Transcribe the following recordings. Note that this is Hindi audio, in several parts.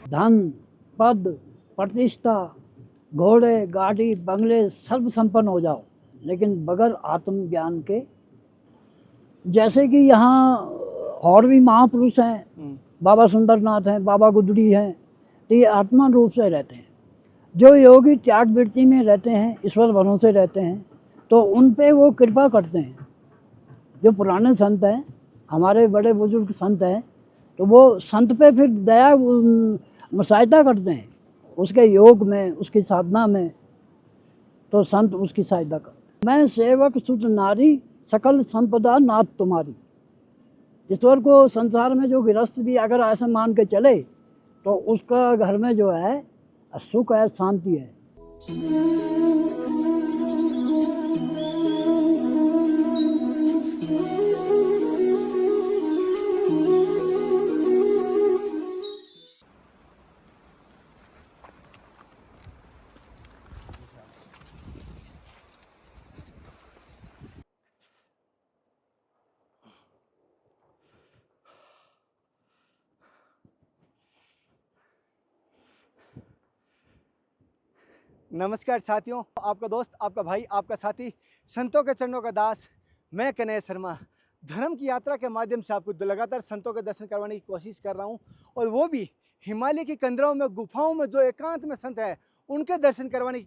धन, पद, प्रतिष्ठा, घोड़े, गाड़ी, बंगले सर्व संपन्न हो जाओ, लेकिन बगैर आत्मज्ञान के। जैसे कि यहाँ और भी महापुरुष हैं, बाबा सुंदरनाथ हैं, बाबा गुदड़ी हैं, तो ये आत्मा रूप से रहते हैं। जो योगी त्याग वृत्ति में रहते हैं, ईश्वर भरोसे रहते हैं, तो उन पे वो कृपा करते हैं। जो पुराने संत हैं, हमारे बड़े बुजुर्ग संत हैं, तो वो संत पे फिर दया सहायता करते हैं उसके योग में, उसकी साधना में, तो संत उसकी सहायता करते। मैं सेवक सुत नारी, सकल संपदा नाथ तुम्हारी। ईश्वर को संसार में जो गृहस्थ भी अगर ऐसा मान के चले, तो उसका घर में जो है सुख है, शांति है। नमस्कार साथियों, आपका दोस्त, आपका भाई, आपका साथी, संतों के चरणों का दास, मैं कन्हैया शर्मा धर्म की यात्रा के माध्यम से आपको लगातार संतों के दर्शन करवाने की कोशिश कर रहा हूं, और वो भी हिमालय की कंदरों में, गुफाओं में जो एकांत में संत है उनके दर्शन करवाने की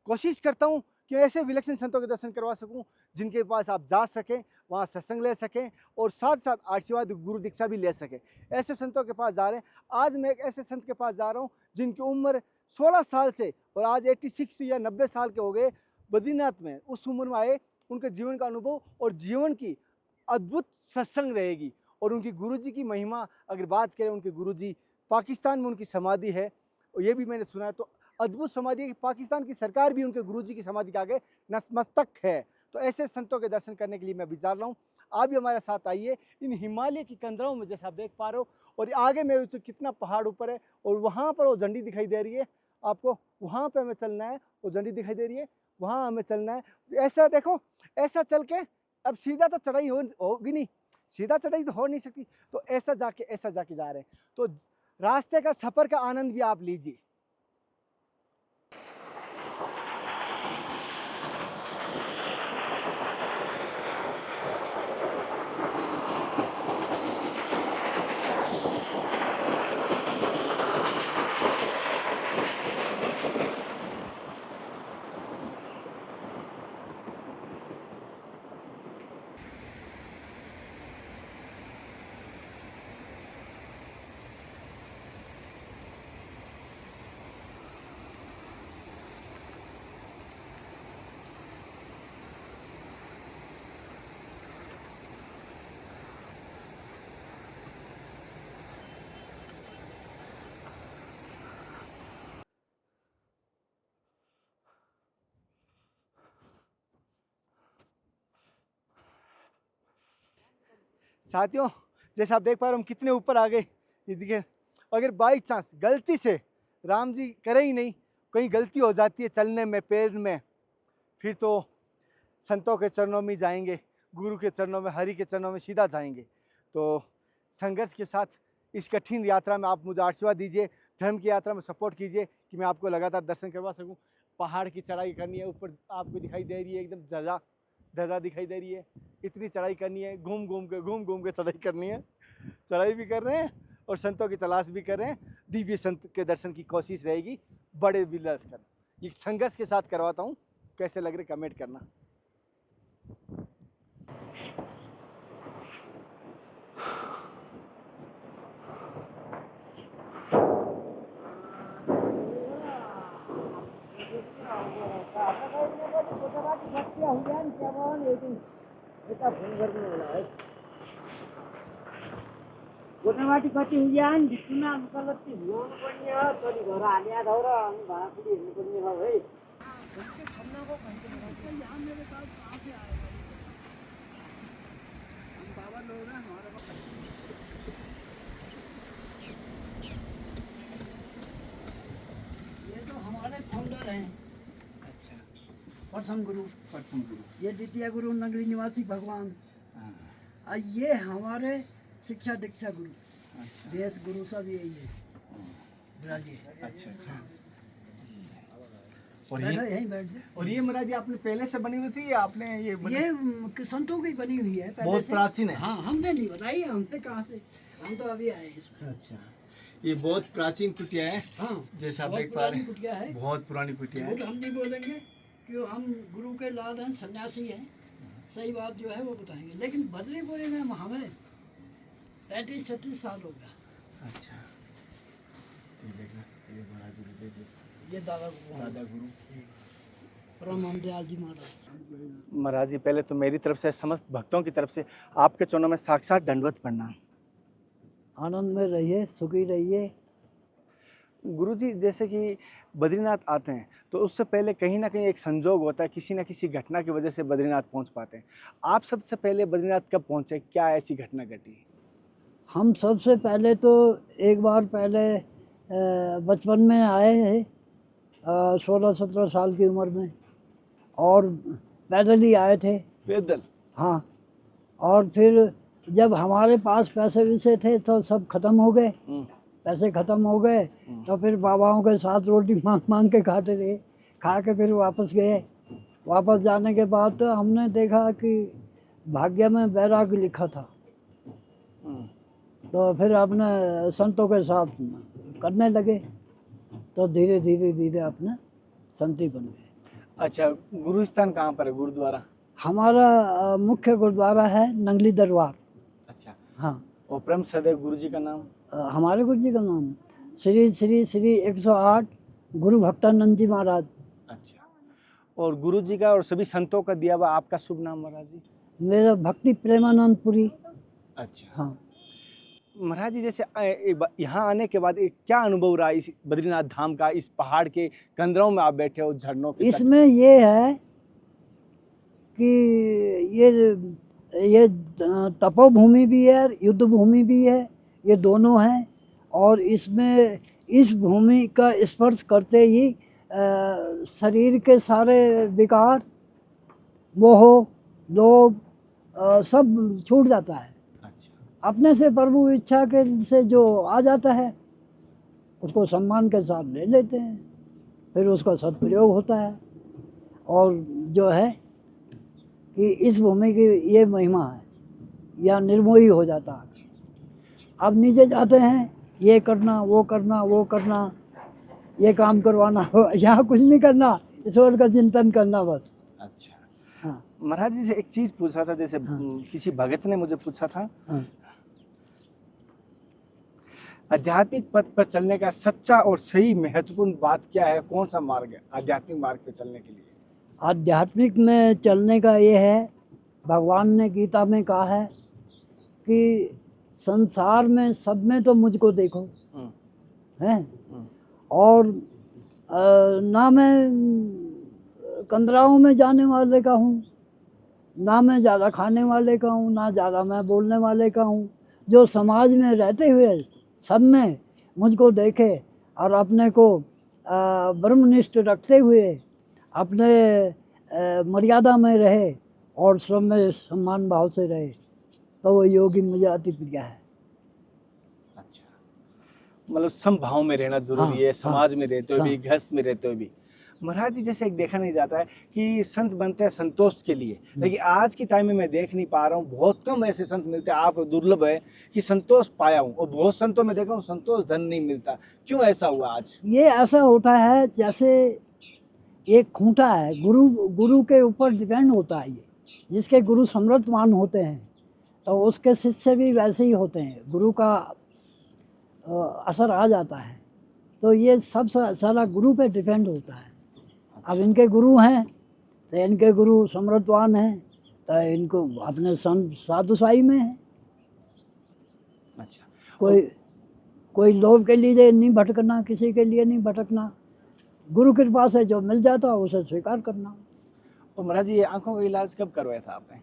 कोशिश करता हूं कि ऐसे विलक्षण संतों के दर्शन करवा सकूं जिनके पास आप जा सकें, वहाँ सत्संग ले सकें और साथ साथ आशीर्वाद गुरु दीक्षा भी ले सकें। ऐसे संतों के पास जा रहे हैं। आज मैं एक ऐसे संत के पास जा रहा हूँ जिनकी उम्र 16 साल से और आज 86 या 90 साल के हो गए, बद्रीनाथ में उस उम्र में आए। उनके जीवन का अनुभव और जीवन की अद्भुत सत्संग रहेगी। और उनकी गुरुजी की महिमा अगर बात करें, उनके गुरुजी पाकिस्तान में उनकी समाधि है, और ये भी मैंने सुना है, तो अद्भुत समाधि है कि पाकिस्तान की सरकार भी उनके गुरुजी की समाधि के आगे नतमस्तक है। तो ऐसे संतों के दर्शन करने के लिए मैं विचार रहा हूँ। आप भी हमारे साथ आइए इन हिमालय की कंदरों में, जैसे आप देख पा रहे हो, और आगे में कितना पहाड़ ऊपर है, और वहाँ पर वो झंडी दिखाई दे रही है आपको, वहाँ पे हमें चलना है। वो झंडी दिखाई दे रही है, वहाँ हमें चलना है। ऐसा देखो, ऐसा चल के अब सीधा तो चढ़ाई होगी नहीं, सीधा चढ़ाई तो हो नहीं सकती, तो ऐसा जाके जा रहे हैं। तो रास्ते का, सफर का आनंद भी आप लीजिए। साथियों, जैसे आप देख पा रहे हो, हम कितने ऊपर आ गए। ये देखिए, अगर बाई चांस गलती से राम जी करे ही नहीं, कहीं गलती हो जाती है चलने में, पैर में, फिर तो संतों के चरणों में जाएंगे, गुरु के चरणों में, हरि के चरणों में सीधा जाएंगे। तो संघर्ष के साथ इस कठिन यात्रा में आप मुझे आशीर्वाद दीजिए, धर्म की यात्रा में सपोर्ट कीजिए कि मैं आपको लगातार दर्शन करवा सकूं। पहाड़ की चढ़ाई करनी है, ऊपर आपको दिखाई दे रही है एकदम ध्वजा ध्वजा दिखाई दे रही है। इतनी चढ़ाई करनी है, घूम घूम के चढ़ाई करनी है। चढ़ाई भी कर रहे हैं और संतों की तलाश भी कर रहे हैं। दिव्य संत के दर्शन की कोशिश रहेगी, बड़े विलास कर। ये संघर्ष के साथ करवाता हूँ, कैसे लग रहे कमेंट करना। गोटामाटी कति हुँदैन ढिक्कुना मुकलत्ती हुनु पर्ने हो, तोरी घर हालिया धौ र अनि भाँडाकुडी हेर्नु पर्ने हो है। ये तो हमारे फाउंडर हैं। अच्छा, प्रथम गुरु, प्रथम गुरु। ये द्वितीय गुरु नगरी निवासी भगवान, और ये हमारे शिक्षा दीक्षा गुरु, अच्छा, देश गुरु सब यही है। अच्छा अच्छा। और बैठो ये यहीं बैठ जाओ। और ये महाराज जी आपने पहले से बनी हुई थी या आपने ये ये संतों की बनी हुई है पहले बहुत से। प्राचीन है। हाँ, हमने नहीं बताई, हमने कहाँ से, हम तो अभी आए हैं इसमें। अच्छा, ये बहुत प्राचीन कुटिया है। हाँ, जैसा आप बहुत देख पा रहे पुरानी हैं, कुटिया है। बहुत पुरानी कुटिया झूठ है। हम नहीं बोलेंगे कि हम गुरु के लाल हैं, सन्यासी हैं। सही बात जो है वो बताएंगे। लेकिन बदरीपुरी में हमें 35-36 साल हो गया। अच्छा, ये देखना, ये महाराज जी के जैसे ये दादा गुरु परम दयाल जी महाराज। महाराज जी, पहले तो मेरी तरफ से, समस्त भक्तों की तरफ से आपके चरणों में साक्षात दंडवत प्रणाम। आनंद में रहिए, सुखी रहिए। गुरु जी, जैसे कि बद्रीनाथ आते हैं तो उससे पहले कहीं ना कहीं एक संजोग होता है, किसी न किसी घटना की वजह से बद्रीनाथ पहुंच पाते हैं। आप सबसे पहले बद्रीनाथ कब पहुंचे, क्या ऐसी घटना घटी? हम सबसे पहले तो एक बार पहले बचपन में आए हैं, 16-17 साल की उम्र में, और पैदल ही आए थे। पैदल? हाँ, और फिर जब हमारे पास पैसे वैसे थे तो सब खत्म हो गए। पैसे ख़त्म हो गए तो फिर बाबाओं के साथ रोटी मांग मांग के खाते रहे। खा के फिर वापस गए। वापस जाने के बाद तो हमने देखा कि भाग्य में वैराग्य लिखा था। तो फिर अपने संतों के साथ करने लगे, तो धीरे धीरे धीरे अपने संती बन गए। अच्छा, गुरुस्थान कहाँ पर है, गुरुद्वारा? हमारा मुख्य गुरुद्वारा है नंगली दरबार। अच्छा, हाँ। और परम सदैव गुरु जी का नाम? हमारे गुरु जी का नाम श्री श्री श्री 108 गुरु भक्तानंद जी महाराज। अच्छा, और गुरु जी का और सभी संतों का दिया हुआ आपका शुभ नाम महाराज जी? मेरा भक्ति प्रेमानंद पुरी। अच्छा। हाँ। महाराज जी, जैसे यहाँ आने के बाद क्या अनुभव रहा इस बद्रीनाथ धाम का, इस पहाड़ के कंदरों में आप बैठे हो, झरनों के इसमें ये है कि ये तपोभूमि भी है, युद्ध भूमि भी है, ये दोनों हैं। और इसमें इस भूमि का स्पर्श करते ही शरीर के सारे विकार, मोह, लोभ सब छूट जाता है। अच्छा। अपने से प्रभु इच्छा के से जो आ जाता है उसको सम्मान के साथ ले लेते हैं, फिर उसका सदप्रयोग होता है। और जो है कि इस भूमि की ये महिमा है, या निर्मोही हो जाता है। अब नीचे जाते हैं, ये करना, वो करना, वो करना, ये काम करवाना, यहाँ कुछ नहीं करना, ईश्वर का चिंतन करना बस। अच्छा। हाँ। महाराज जी से एक चीज पूछा था, जैसे हाँ। किसी भगत ने मुझे पूछा था, हाँ। आध्यात्मिक पथ पर चलने का सच्चा और सही महत्वपूर्ण बात क्या है, कौन सा मार्ग है आध्यात्मिक मार्ग पर चलने के लिए? आध्यात्मिक में चलने का ये है, भगवान ने गीता में कहा है कि संसार में सब में तो मुझको देखो, हैं, और ना मैं कंदराओं में जाने वाले का हूँ, ना मैं ज़्यादा खाने वाले का हूँ, ना ज़्यादा मैं बोलने वाले का हूँ। जो समाज में रहते हुए सब में मुझको देखे और अपने को ब्रह्मनिष्ठ रखते हुए अपने मर्यादा में रहे और सब में सम्मान भाव से रहे, तो वो योगी मुझे अति प्रिय है। अच्छा, मतलब समभाव में रहना जरूरी है। समाज में रहते हुए भी, गृहस्थ में रहते हुए भी। महाराज जी, जैसे एक देखा नहीं जाता है कि संत बनते हैं संतोष के लिए, लेकिन आज के टाइम में मैं देख नहीं पा रहा हूँ, बहुत कम ऐसे संत मिलते हैं, आप दुर्लभ है कि संतोष पाया हूँ, और बहुत संतों में देखा हूँ संतोष धन नहीं मिलता। क्यों ऐसा हुआ आज? ये ऐसा होता है जैसे एक खूंटा है, गुरु के ऊपर डिपेंड होता है। ये जिसके गुरु समर्थवान होते हैं तो उसके शिष्य भी वैसे ही होते हैं, गुरु का असर आ जाता है। तो ये सब सारा गुरु पे डिपेंड होता है। अब इनके गुरु हैं तो इनके गुरु समर्थवान हैं तो इनको अपने साधुशाही में है। अच्छा। कोई लोभ के लिए नहीं भटकना, किसी के लिए नहीं भटकना, गुरु कृपा से जो मिल जाता है उसे स्वीकार करना। तो महाराज जी, आंखों का इलाज कब करवाया था आपने?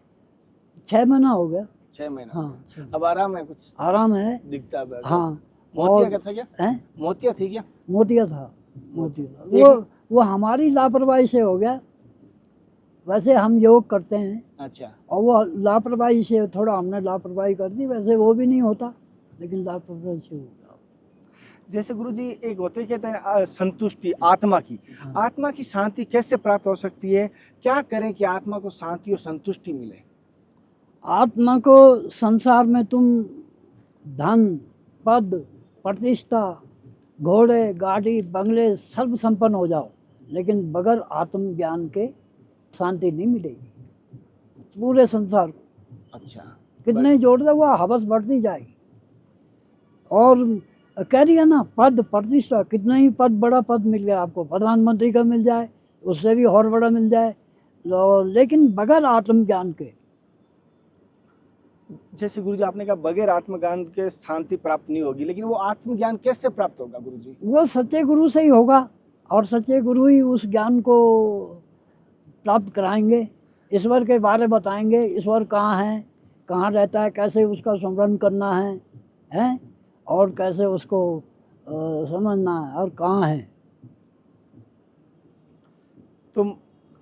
6 महीना हो गया। 6 महीना? हाँ। अब आराम है? कुछ आराम है, दिखता है? हाँ। मोतिया का था क्या? है? मोतिया थी क्या? मोतिया था, मोतिया। वो हमारी लापरवाही से हो गया। वैसे हम योग करते हैं। अच्छा। और वो लापरवाही से थोड़ा हमने लापरवाही कर दी, वैसे वो भी नहीं होता, लेकिन लापरवाही से हो गया। जैसे गुरुजी एक होते कहते हैं संतुष्टि आत्मा की, हाँ। आत्मा की शांति कैसे प्राप्त हो सकती है? क्या करें कि आत्मा को शांति और संतुष्टि मिले? आत्मा को संसार में तुम धन, पद, प्रतिष्ठा, घोड़े, गाड़ी, बंगले सर्व संपन्न हो जाओ, लेकिन बगैर आत्मज्ञान के शांति नहीं मिलेगी पूरे संसार को। अच्छा, कितने जोड़ दो वो हवस बढ़ती जाएगी। और कह दिया ना, पद प्रतिष्ठा, कितना ही पद, बड़ा पद मिल गया आपको, प्रधानमंत्री का मिल जाए, उससे भी और बड़ा मिल जाए, लेकिन बगैर आत्मज्ञान के। जैसे गुरुजी आपने कहा बगैर आत्मज्ञान के शांति प्राप्त नहीं होगी, लेकिन वो आत्मज्ञान कैसे प्राप्त होगा गुरुजी? वो सच्चे गुरु से ही होगा, और सच्चे गुरु ही उस ज्ञान को प्राप्त कराएंगे, ईश्वर के बारे बताएंगे, ईश्वर कहाँ है, कहाँ रहता है, कैसे उसका स्मरण करना है, और कैसे उसको समझना है, और कहाँ है। तुम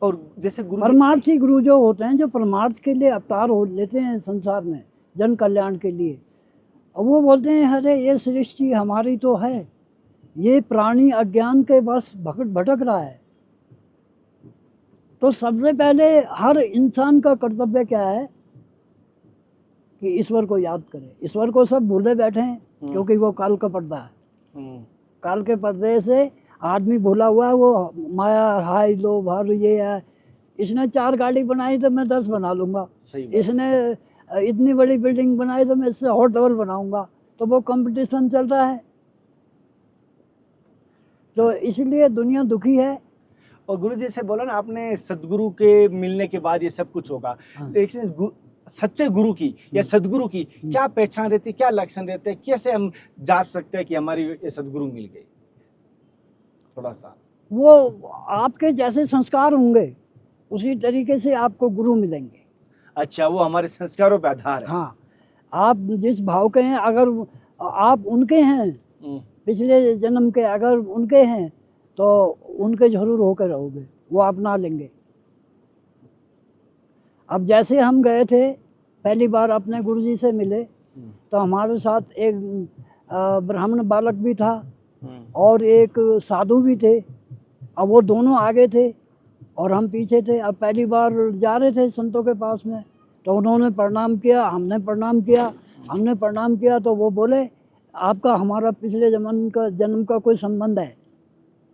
और जैसे गुरु परमार्थी गुरु जो होते हैं, जो परमार्थ के लिए अवतार हो लेते हैं संसार में जन कल्याण के लिए, और वो बोलते हैं अरे ये सृष्टि हमारी तो है, ये प्राणी अज्ञान के बस भटक रहा है। तो सबसे पहले हर इंसान का कर्तव्य क्या है कि ईश्वर को याद करे। ईश्वर को सब भूले बैठे हैं, क्योंकि वो काल का पर्दा है। काल के पर्दे से आदमी भूला हुआ है, वो माया हाय लोभ हर ये है। इसने 4 गाड़ी बनाई तो मैं 10 बना लूँगा, इसने इतनी बड़ी बिल्डिंग बनाई तो मैं इससे और डबल बनाऊँगा। तो वो कंपटीशन चल रहा है, तो इसलिए दुनिया दुखी है। और गुरु जैसे बोला ना आपने, सदगुरु के मिलने के बाद ये सब कुछ होगा, हाँ। लेकिन सच्चे गुरु की या सदगुरु की क्या पहचान रहती है, क्या लक्षण रहते हैं, कैसे हम जांच सकते हैं कि हमारी ये सदगुरु मिल गई? थोड़ा सा। वो आपके जैसे संस्कार होंगे उसी तरीके से आपको गुरु मिलेंगे। अच्छा, वो हमारे संस्कारों पे आधार है। हाँ, आप जिस भाव के हैं, अगर आप उनके हैं, पिछले जन्म के अगर उनके हैं, तो उनके जरूर होकर रहोगे, वो अपना लेंगे। अब जैसे हम गए थे पहली बार अपने गुरुजी से मिले, तो हमारे साथ एक ब्राह्मण बालक भी था और एक साधु भी थे। अब वो दोनों आगे थे और हम पीछे थे। अब पहली बार जा रहे थे संतों के पास में, तो उन्होंने प्रणाम किया, हमने प्रणाम किया। तो वो बोले आपका हमारा पिछले जन्म का कोई संबंध है?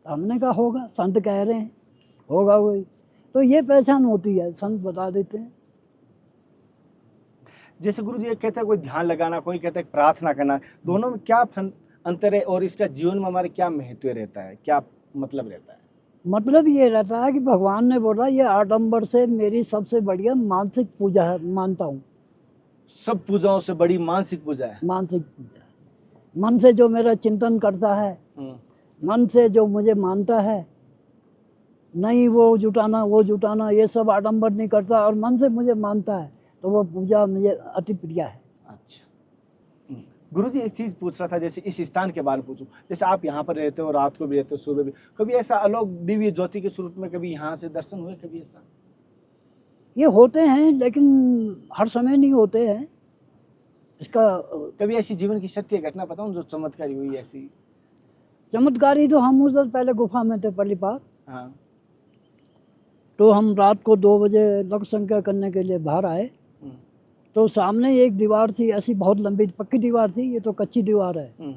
तो हमने कहा होगा, संत कह रहे हैं, होगा वही। तो ये पहचान होती है, संत बता देते हैं। जैसे गुरु जी कहते हैं कोई ध्यान लगाना, कोई कहता है प्रार्थना करना, दोनों में क्या अंतर है और इसका जीवन में हमारे क्या महत्व रहता है, क्या मतलब रहता है? मतलब ये रहता है कि भगवान ने बोला ये आडंबर से मेरी सबसे बढ़िया मानसिक पूजा है, मानता हूँ। सब पूजाओं से बड़ी मानसिक पूजा है। मानसिक पूजा, मन से जो मेरा चिंतन करता है, मन से जो मुझे मानता है, नहीं वो जुटाना ये सब आडंबर नहीं करता, और मन से मुझे मानता है, तो वो पूजा मुझे अति प्रिय है। अच्छा गुरुजी, एक चीज पूछ रहा था, जैसे इस स्थान के बारे में पूछूं, जैसे आप यहाँ पर रहते हो, रात को भी रहते हो, सुबह भी, कभी ऐसा अलौकिक दिव्य ज्योति के स्वरूप में कभी यहाँ से दर्शन हुए, कभी ऐसा? ये होते हैं, लेकिन हर समय नहीं होते हैं। इसका कभी ऐसी जीवन की सत्य घटना बताऊं जो चमत्कारी हुई ऐसी? चमत्कारी तो हम उधर पहले गुफा में थे पहली बार। हाँ। तो हम रात को 2 बजे लघु संख्या करने के लिए बाहर आए, तो सामने एक दीवार थी, ऐसी बहुत लंबी पक्की दीवार थी, ये तो कच्ची दीवार है।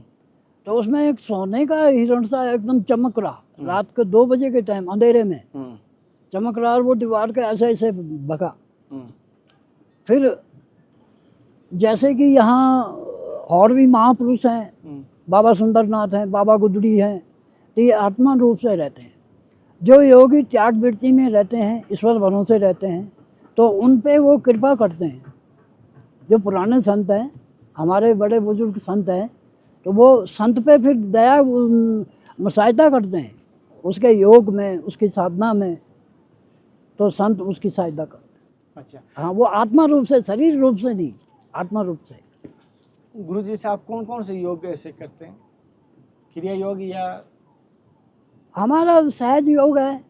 तो उसमें एक सोने का हिरण सा एकदम चमक रहा, रात के 2 बजे के टाइम अंधेरे में चमक रहा, और वो दीवार के ऐसे ऐसे भगा। फिर जैसे कि यहाँ और भी महापुरुष हैं, बाबा सुंदरनाथ हैं, बाबा गुदड़ी हैं, तो ये आत्मा रूप से रहते हैं। जो योगी त्याग वृत्ति में रहते हैं, ईश्वर भरोसे रहते हैं, तो उन पे वो कृपा करते हैं। जो पुराने संत हैं, हमारे बड़े बुजुर्ग संत हैं, तो वो संत पे फिर दया सहायता करते हैं, उसके योग में, उसकी साधना में, तो संत उसकी सहायता करते हैं। अच्छा। हाँ, वो आत्मा रूप से, शरीर रूप से नहीं, आत्मा रूप से। गुरु जी से आप कौन कौन से योग ऐसे करते हैं, क्रिया योग या? हमारा सहज योग है,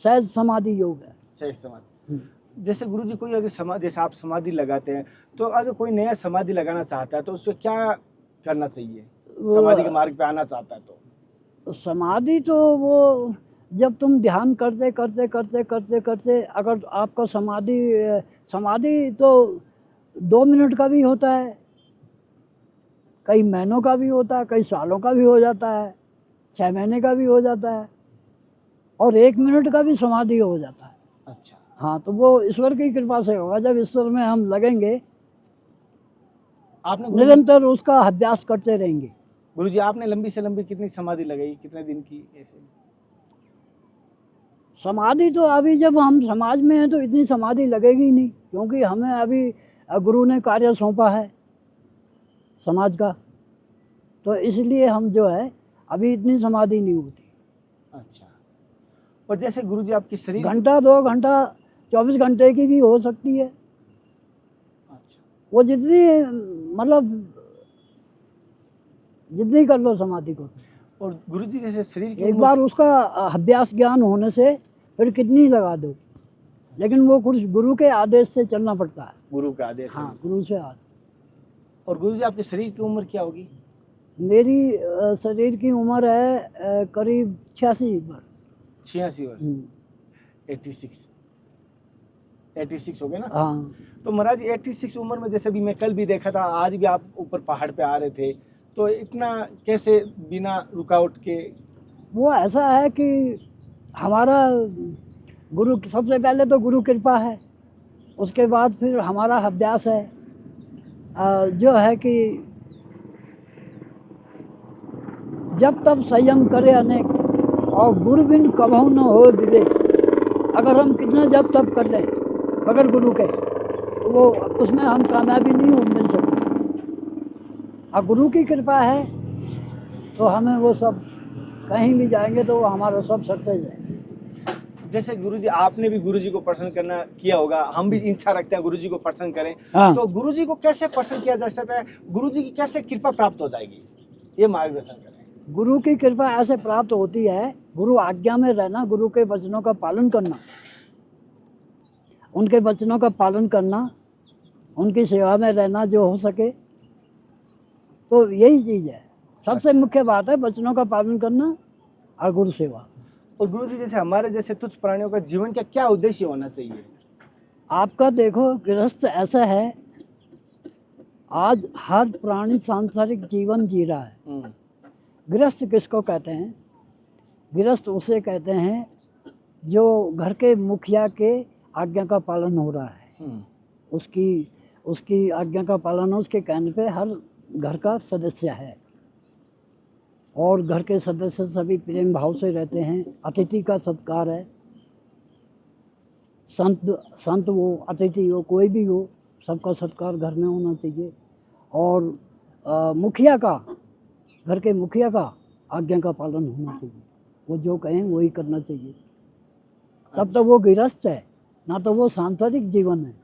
सहज समाधि योग है। सहज समाधि। जैसे गुरु जी कोई अगर जैसे आप समाधि लगाते हैं, तो अगर कोई नया समाधि लगाना चाहता है तो उसको क्या करना चाहिए? समाधि के मार्ग पे आना चाहता है तो? समाधि तो वो जब तुम ध्यान करते करते करते करते करते अगर आपका समाधि तो 2 मिनट का भी होता है, कई महीनों का भी होता है, कई सालों का भी हो जाता है, 6 महीने का भी हो जाता है, और 1 मिनट का भी समाधि हो जाता है। अच्छा, हाँ, तो वो ईश्वर की कृपा से होगा। जब ईश्वर में हम लगेंगे, आपने गुरुजी निरंतर उसका अभ्यास करते रहेंगे। गुरुजी आपने लंबी से लंबी कितनी समाधि लगाई, कितने दिन की ऐसे? समाधि तो अभी जब हम समाज में हैं तो इतनी समाधि लगेगी ही नहीं, क्योंकि हमें अभी गुरु ने कार्य सौंपा है समाज का, तो इसलिए हम जो है अभी इतनी समाधि नहीं होती। अच्छा, और जैसे गुरुजी आपकी शरीर घंटा 2 घंटा 24 घंटे की भी हो सकती है, अच्छा, वो जितनी मतलब जितनी कर लो समाधि को। और गुरुजी जैसे शरीर की एक उम्र बार उसका अभ्यास ज्ञान होने से फिर कितनी लगा दो, लेकिन वो कुछ गुरु के आदेश से चलना पड़ता है। गुरु का आदेश है। हाँ, गुरु से आदेश। और गुरुजी आपके शरीर की उम्र क्या होगी? मेरी शरीर की उम्र है करीब 86 वर्ष। 86 वर्ष, 86 86 हो गए ना? हाँ, तो महाराज 86 उम्र में, जैसे भी मैं कल भी देखा था, आज भी आप ऊपर पहाड़ पे आ रहे थे, तो इतना कैसे बिना रुकावट के? वो ऐसा है कि हमारा गुरु, सबसे पहले तो गुरु कृपा है, उसके बाद फिर हमारा अभ्यास है, जो है कि जब तब संयम करे अनेक, और गुरु बिन कभू न हो विवेक। अगर हम कितना जब तब कर लें बगैर गुरु के, तो वो उसमें हम कामयाबी नहीं हो मिल सकती। और गुरु की कृपा है तो हमें वो सब, कहीं भी जाएंगे तो वो हमारा सब सक्सेस है। जैसे गुरुजी आपने भी गुरुजी को प्रसन्न करना किया होगा, हम भी इच्छा रखते हैं गुरुजी को प्रसन्न करें, हाँ। तो गुरुजी को कैसे प्रसन्न किया जा सकता है? गुरुजी की कैसे कृपा प्राप्त हो जाएगी, ये मार्गदर्शन करें। गुरु की कृपा ऐसे प्राप्त होती है, गुरु आज्ञा में रहना, गुरु के वचनों का पालन करना, उनके वचनों का पालन करना, उनकी सेवा में रहना जो हो सके, तो यही चीज़ है। सबसे अच्छा। मुख्य बात है वचनों का पालन करना और गुरु सेवा। और गुरुजी जैसे हमारे जैसे तुच्छ प्राणियों का जीवन का क्या उद्देश्य होना चाहिए? आपका देखो, गृहस्थ ऐसा है, आज हर प्राणी सांसारिक जीवन जी रहा है। गृहस्थ किसको कहते हैं? गृहस्थ उसे कहते हैं जो घर के मुखिया के आज्ञा का पालन हो रहा है, उसकी उसकी आज्ञा का पालन, उसके कहने पे हर घर का सदस्य है, और घर के सदस्य सभी प्रेम भाव से रहते हैं, अतिथि का सत्कार है। संत हो, अतिथि हो, कोई भी हो, सबका सत्कार घर में होना चाहिए। और मुखिया का, घर के मुखिया का आज्ञा का पालन होना चाहिए, वो जो कहें वही करना चाहिए। तब तो वो गृहस्थ है, ना तो वो सांसारिक जीवन है।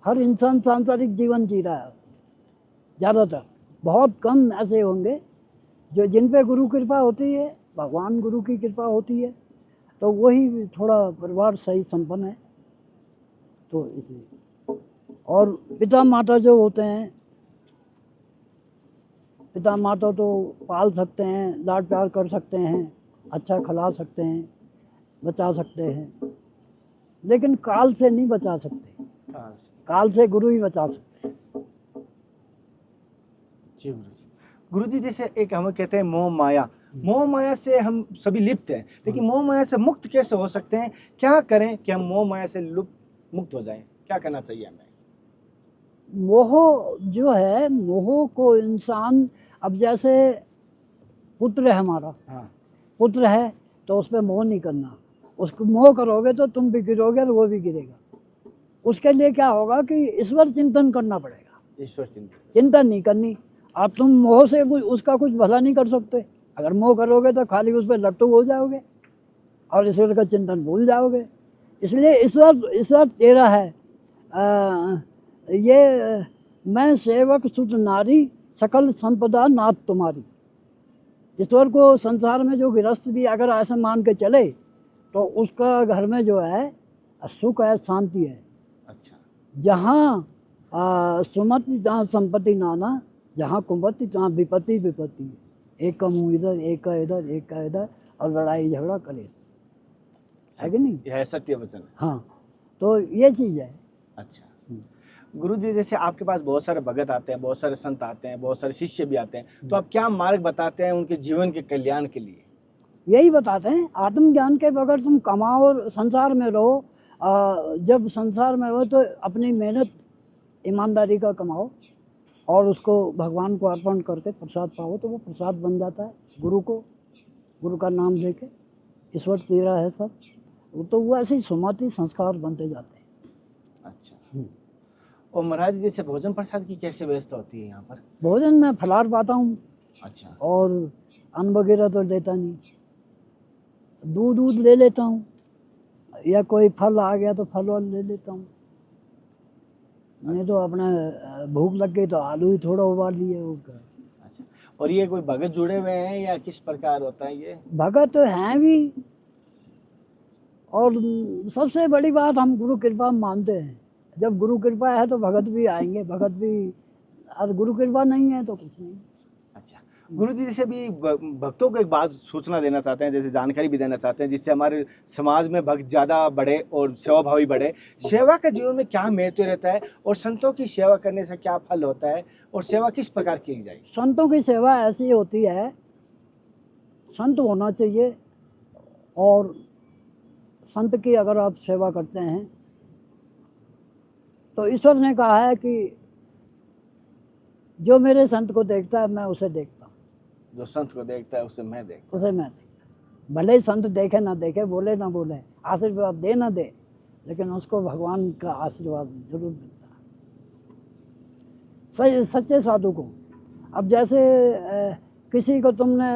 हर इंसान सांसारिक जीवन जी रहा है ज़्यादातर, बहुत कम ऐसे होंगे जो जिन पे गुरु कृपा होती है, भगवान गुरु की कृपा होती है, तो वही थोड़ा परिवार सही संपन्न है। तो इसलिए, और पिता माता जो होते हैं, पिता माता तो पाल सकते हैं, लाड प्यार कर सकते हैं, अच्छा खिला सकते हैं, बचा सकते हैं, लेकिन काल से नहीं बचा सकते। काल से गुरु ही बचा सकते हैं। जी गुरुजी। गुरुजी जैसे एक हम कहते हैं मोह माया, मोह माया से हम सभी लिप्त हैं, लेकिन मोह माया से मुक्त कैसे हो सकते हैं? क्या करें कि हम मोह माया से मुक्त हो जाएं? क्या करना चाहिए हमें? मोह जो है, मोह को इंसान, अब जैसे पुत्र है हमारा, पुत्र है तो उस पर मोह नहीं करना। उसको मोह करोगे तो तुम भी गिरोगे और वो भी गिरेगा। उसके लिए क्या होगा कि ईश्वर चिंतन करना पड़ेगा। ईश्वर चिंतन, चिंतन नहीं करनी। अब तुम मोह से उसका कुछ भला नहीं कर सकते। अगर मोह करोगे तो खाली उस पर लट्टू हो जाओगे और ईश्वर का चिंतन भूल जाओगे। इसलिए ईश्वर तेरा है। ये मैं सेवक सुत नारी, सकल संपदा नाथ तुम्हारी। ईश्वर को संसार में जो गृहस्थ भी अगर ऐसा मान के चले तो उसका घर में जो है सुख है, शांति है। अच्छा। जहाँ सुमति जहाँ संपत्ति नाना, जहाँ कुंपति तहाँ विपत्ति विपत्ति है। एक का मुंह इधर, एक का इधर, एक का इधर, और लड़ाई झगड़ा करे, है कि नहीं? यह है सत्य वचन। हाँ, तो ये चीज़ है। अच्छा गुरु जी, जैसे आपके पास बहुत सारे भगत आते हैं, बहुत सारे संत आते हैं, बहुत सारे शिष्य भी आते हैं, तो आप क्या मार्ग बताते हैं उनके जीवन के कल्याण के लिए? यही बताते हैं, आत्मज्ञान के बगैर तुम कमाओ और संसार में रहो। जब संसार में हो तो अपनी मेहनत ईमानदारी का कमाओ और उसको भगवान को अर्पण करके प्रसाद पाओ, तो वो प्रसाद बन जाता है गुरु को, गुरु का नाम लेके। ईश्वर तेरा है सब, तो वो ऐसे ही सुमति संस्कार बनते जाते हैं। अच्छा, और महाराज जी, जैसे भोजन प्रसाद की कैसे व्यवस्था होती है यहाँ पर? भोजन में फलाहार पाता हूँ। अच्छा, और अन्न वगैरह तो देता नहीं, दूध ले लेता हूँ, या कोई फल आ गया तो फल वाल ले लेता हूँ। नहीं तो अपना भूख लग गई तो आलू ही थोड़ा उबाल लिए वो। अच्छा, और ये कोई भगत जुड़े हुए हैं या किस प्रकार होता है ये? भगत तो हैं भी, और सबसे बड़ी बात हम गुरु कृपा मानते हैं। जब गुरु कृपा है तो भगत भी आएंगे, भगत भी, और गुरु कृपा नहीं है तो कुछ नहीं। अच्छा गुरु जी, जैसे भी भक्तों को एक बात सूचना देना चाहते हैं, जैसे जानकारी भी देना चाहते हैं, जिससे हमारे समाज में भक्त ज़्यादा बढ़े और सेवा भावी बढ़े। सेवा का जीवन में क्या महत्व रहता है और संतों की सेवा करने से क्या फल होता है और सेवा किस प्रकार की जाए? संतों की सेवा ऐसी होती है, संत होना चाहिए, और संत की अगर आप सेवा करते हैं तो ईश्वर ने कहा है कि जो मेरे संत को देखता है मैं उसे देखता हूँ। जो संत को देखता है उसे मैं देखता उसे मैं देखता, भले ही संत देखे ना देखे, बोले ना बोले, आशीर्वाद दे ना दे, लेकिन उसको भगवान का आशीर्वाद जरूर मिलता है, सच्चे साधु को। अब जैसे किसी को तुमने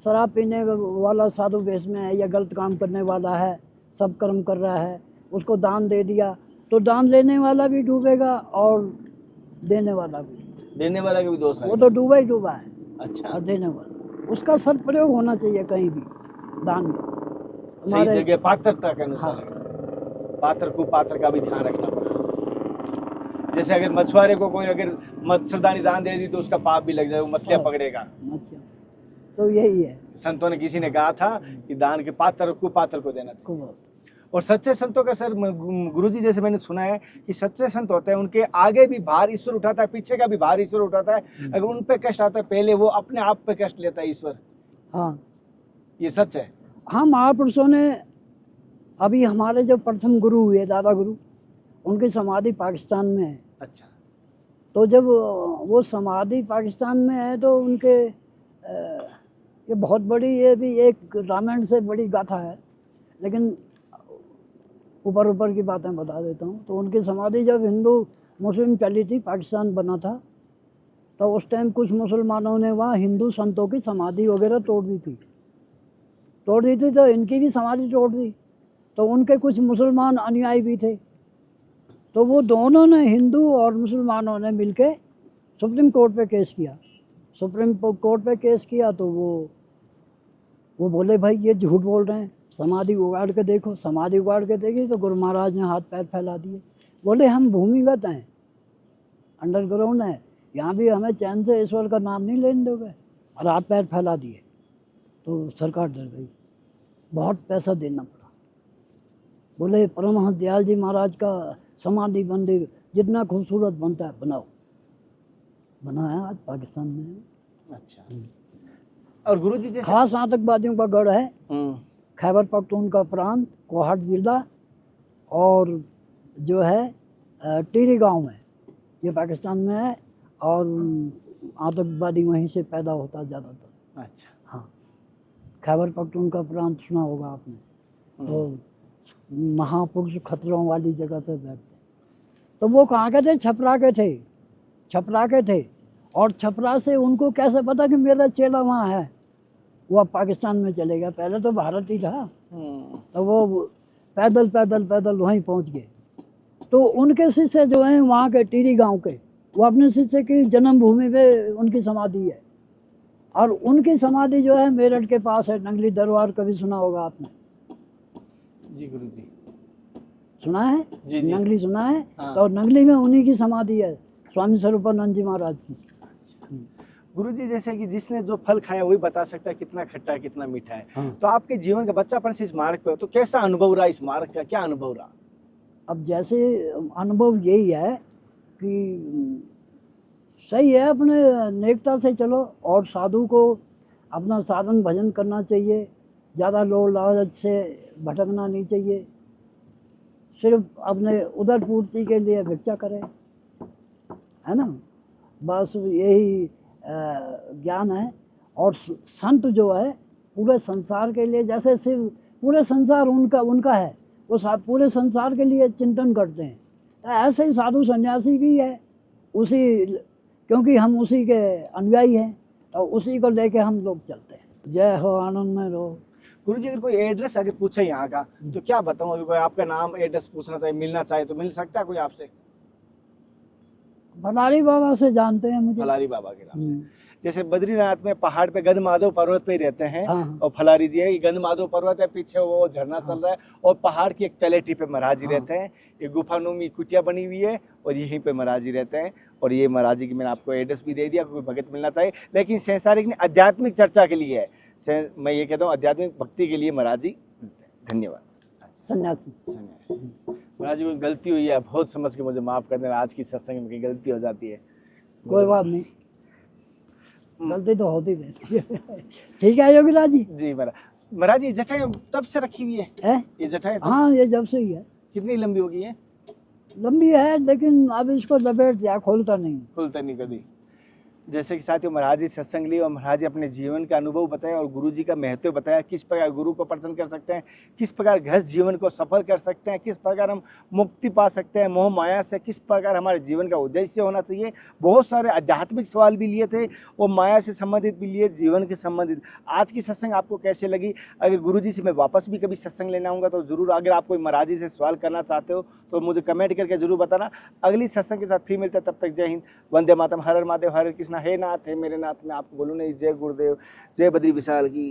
शराब पीने वाला साधु वेश में है या गलत काम करने वाला है, सब कर्म कर रहा है, उसको दान दे दिया तो दान लेने वाला भी डूबेगा और देने वाला भी। देने वाला का भी दोष है, वो तो डूबा ही डूबा है। अच्छा, और देने वाला, उसका सदप्रयोग होना चाहिए कहीं भी दान का। सही जगह पात्रता के अनुसार। हाँ। पात्र को पात्र का भी ध्यान रखना पड़ेगा। जैसे अगर मछुआरे को कोई अगर मच्छरदानी दान दे दी तो उसका पाप भी लग जाए, वो मछलियां पकड़ेगा। तो यही है, संतों ने, किसी ने कहा था कि दान के पात्र को पात्र को देना चाहिए। और सच्चे संतों का सर गुरुजी, जैसे मैंने सुना है कि सच्चे संत होते हैं, उनके आगे भी भार ईश्वर उठाता है, पीछे का भी भार ईश्वर उठाता है। अगर उन पे कष्ट आता है पहले वो अपने आप पे कष्ट लेता है ईश्वर। हाँ, ये सच है। हाँ, महापुरुषों ने, अभी हमारे जो प्रथम गुरु हुए दादा गुरु, उनकी समाधि पाकिस्तान में है। अच्छा, तो जब वो समाधि पाकिस्तान में है तो उनके ये बहुत बड़ी, ये भी एक रामायण से बड़ी गाथा है, लेकिन ऊपर ऊपर की बातें बता देता हूँ। तो उनकी समाधि जब हिंदू मुस्लिम चली थी, पाकिस्तान बना था, तो उस टाइम कुछ मुसलमानों ने वहाँ हिंदू संतों की समाधि वगैरह तोड़ दी थी, तो इनकी भी समाधि तोड़ दी। तो उनके कुछ मुसलमान अनुयायी भी थे, तो वो दोनों ने, हिंदू और मुसलमानों ने मिलके सुप्रीम कोर्ट पे केस किया। सुप्रीम कोर्ट पे केस किया तो वो बोले भाई ये झूठ बोल रहे हैं, समाधि उगाड़ के देखो। समाधि उगाड़ के देखी तो गुरु महाराज ने हाथ पैर फैला दिए, बोले हम भूमिगत हैं, अंडरग्राउंड है, यहाँ भी हमें चैन से ईश्वर का नाम नहीं लेने दोगे, और हाथ पैर फैला दिए। तो सरकार डर गई, बहुत पैसा देना पड़ा। बोले परमहंस दयाल जी महाराज का समाधि मंदिर जितना खूबसूरत बनता है बनाओ। बनाया, आज पाकिस्तान में है। अच्छा, और गुरु जी, जैसे खास आतंकवादियों का गढ़ है, खैबर पख्तूनख्वा प्रांत, कोहाट जिला, और जो है टिहरी गांव में, ये पाकिस्तान में है, और आतंकवादी वहीं से पैदा होता है ज़्यादातर। अच्छा, हाँ, खैबर पख्तूनख्वा प्रांत सुना होगा आपने, तो महापुरुष खतरों वाली जगह पे बैठते। तो वो कहाँ के थे? छपरा के थे, छपरा के थे। और छपरा से उनको कैसे पता कि मेरा चेला वहाँ है? वो अब पाकिस्तान में चले गया, पहले तो भारत ही था। तो वो पैदल पैदल पैदल वहीं पहुँच गए। तो उनके शिष्य जो हैं वहाँ के टिहरी गांव के, वो अपने शिष्य की जन्मभूमि पे उनकी समाधि है, और उनकी समाधि जो है मेरठ के पास है, नंगली दरबार, कभी सुना होगा आपने? जी गुरु जी, सुना है? जी, जी। नंगली सुना है? हाँ। तो नंगली में उन्हीं की समाधि है, स्वामी स्वरूपानंद जी महाराज की। गुरुजी जैसे कि जिसने जो फल खाया वही बता सकता है कितना खट्टा है कितना मीठा है। हाँ। तो आपके जीवन का बच्चापन से इस मार्ग पे हो तो कैसा अनुभव रहा, इस मार्ग का क्या अनुभव रहा? अब जैसे अनुभव यही है कि सही है, अपने नेकता से चलो और साधु को अपना साधन भजन करना चाहिए, ज़्यादा लोभ लालच से भटकना नहीं चाहिए, सिर्फ अपने उदर पूर्ति के लिए भिक्षा करें, है ना, बस यही ज्ञान है। और संत जो है पूरे संसार के लिए, जैसे सिर्फ पूरे संसार उनका है, वो पूरे संसार के लिए चिंतन करते हैं, तो ऐसे ही साधु सन्यासी भी है उसी, क्योंकि हम उसी के अनुयायी हैं तो उसी को लेके हम लोग चलते हैं। जय हो, आनंद में रहो। गुरुजी अगर कोई एड्रेस अगर पूछे यहाँ का तो क्या बताऊँ? अगर कोई आपका नाम एड्रेस पूछना चाहे, मिलना चाहे तो मिल सकता है कोई आपसे? भंडारी बाबा से जानते हैं मुझे। फलारी बाबा के नाम से। जैसे बद्रीनाथ में पहाड़ पे गंधमाधव पर्वत पे ही रहते हैं। हाँ। और फलारी जी है, ये गंधमाधव पर्वत है, पीछे वो झरना चल रहा है और पहाड़ की एक तलेटी पे महाराज जी रहते हैं। ये गुफानुमी कुटिया बनी हुई है और यहीं पे महाराज जी रहते हैं। और ये महाराज जी की मैंने आपको एड्रेस भी दे दिया, कोई भगत मिलना चाहिए, लेकिन संसारिक ने आध्यात्मिक चर्चा के लिए है, मैं ये कहता हूँ आध्यात्मिक भक्ति के लिए महाराज जी मिलते हैं। धन्यवाद। सन्यासी। महाराज जी कोई गलती हुई है बहुत समझ के मुझे माफ कर देना, आज की सत्संग में कहीं गलती हो जाती है। कोई बात नहीं, गलती तो होती रहती है। ठीक है योगीराज जी। जी महाराज जी जटाएं तब से रखी हुई है ये जटाएं? हाँ, ये जब से ही है। कितनी लंबी होगी है? लंबी है, लेकिन अब इसको लपेट दिया, खोलता नहीं कभी। जैसे कि साथियों महाराज जी सत्संग लिए और महाराज जी अपने जीवन का अनुभव बताया और गुरु जी का महत्व बताया, किस प्रकार गुरु को प्रसन्न कर सकते हैं, किस प्रकार गृहस्थ जीवन को सफल कर सकते हैं, किस प्रकार हम मुक्ति पा सकते हैं मोह माया से, किस प्रकार हमारे जीवन का उद्देश्य होना चाहिए। बहुत सारे आध्यात्मिक सवाल भी लिए थे और माया से संबंधित भी लिए, जीवन के संबंधित। आज की सत्संग आपको कैसे लगी? अगर गुरु जी से मैं वापस भी कभी सत्संग लेना आऊँगा तो जरूर, अगर आप कोई महाराज जी से सवाल करना चाहते हो तो मुझे कमेंट करके जरूर बताना। अगली सत्संग के साथ फिर मिलते हैं, तब तक जय हिंद, वंदे मातरम, हर हर महादेव, हरे कृष्णा, हे नाथ हे मेरे नाथ। मैं आपको बोलूँ नहीं, जय गुरुदेव, जय बद्री विशाल की।